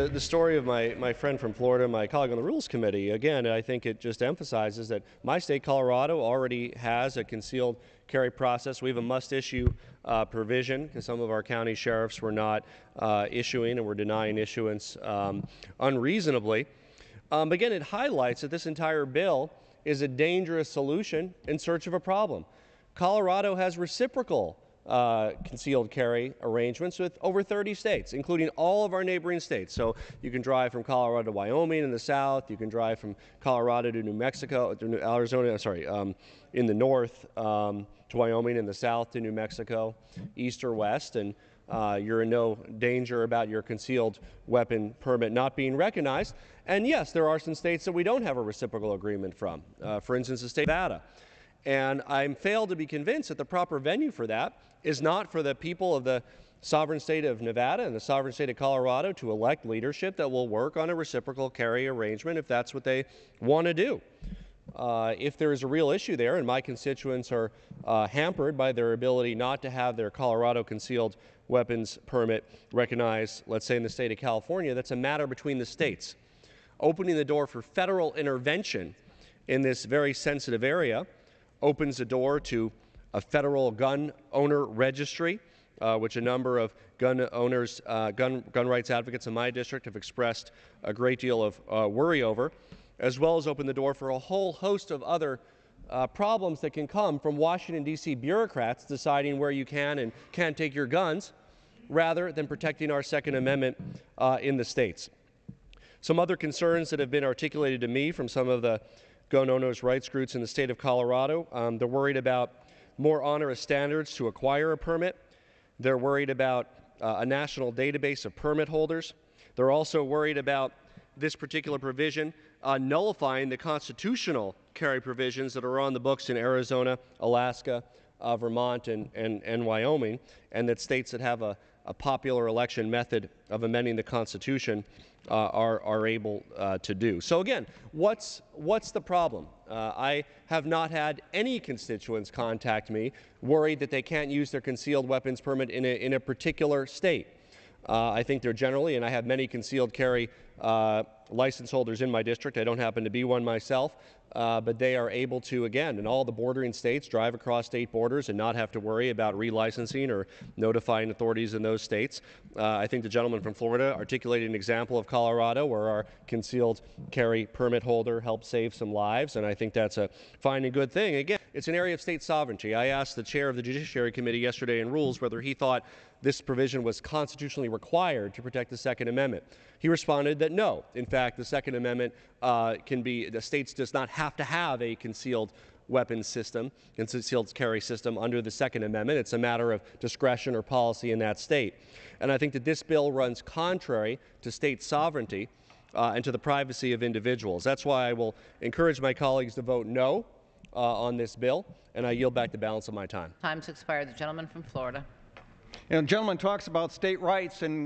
the story of my friend from Florida, my colleague on the Rules Committee, again, I think it just emphasizes that my state, Colorado, already has a concealed carry process. We have a must-issue provision because some of our county sheriffs were not issuing and were denying issuance unreasonably. Again, it highlights that this entire bill is a dangerous solution in search of a problem. Colorado has reciprocal concealed carry arrangements with over 30 states, including all of our neighboring states. So you can drive from Colorado to Wyoming in the south. You can drive from Colorado to New Mexico, to Arizona, in the north to Wyoming, in the south to New Mexico, east or west, and you're in no danger about your concealed weapon permit not being recognized. And yes, there are some states that we don't have a reciprocal agreement from. For instance, the state of Nevada. And I'm failed to be convinced that the proper venue for that is not for the people of the sovereign state of Nevada and the sovereign state of Colorado to elect leadership that will work on a reciprocal carry arrangement if that's what they want to do. If there is a real issue there and my constituents are hampered by their ability not to have their Colorado concealed weapons permit recognized, let's say in the state of California, that's a matter between the states. Opening the door for federal intervention in this very sensitive area opens the door to a federal gun owner registry, which a number of gun owners, gun rights advocates in my district have expressed a great deal of worry over, as well as open the door for a whole host of other problems that can come from Washington, D.C. bureaucrats deciding where you can and can't take your guns, rather than protecting our Second Amendment in the states. Some other concerns that have been articulated to me from some of the gun owners' rights groups in the state of Colorado. They're worried about more onerous standards to acquire a permit. They're worried about a national database of permit holders. They're also worried about this particular provision nullifying the constitutional carry provisions that are on the books in Arizona, Alaska, Vermont, and Wyoming, and that states that have a popular election method of amending the Constitution are able to do. So again, what's the problem? I have not had any constituents contact me worried that they can't use their concealed weapons permit in a particular state. I think they're generally, and I have many concealed carry license holders in my district. I don't happen to be one myself, but they are able to, again, in all the bordering states, drive across state borders and not have to worry about relicensing or notifying authorities in those states. I think the gentleman from Florida articulated an example of Colorado where our concealed carry permit holder helped save some lives, and I think that's a fine and good thing. Again, it's an area of state sovereignty. I asked the chair of the Judiciary Committee yesterday in Rules whether he thought this provision was constitutionally required to protect the Second Amendment. He responded that no. In fact, the Second Amendment the states does not have to have a concealed weapons system, concealed carry system under the Second Amendment. It's a matter of discretion or policy in that state. And I think that this bill runs contrary to state sovereignty and to the privacy of individuals. That's why I will encourage my colleagues to vote no on this bill, and I yield back the balance of my time. Time's expired. The gentleman from Florida. And the gentleman talks about state rights, and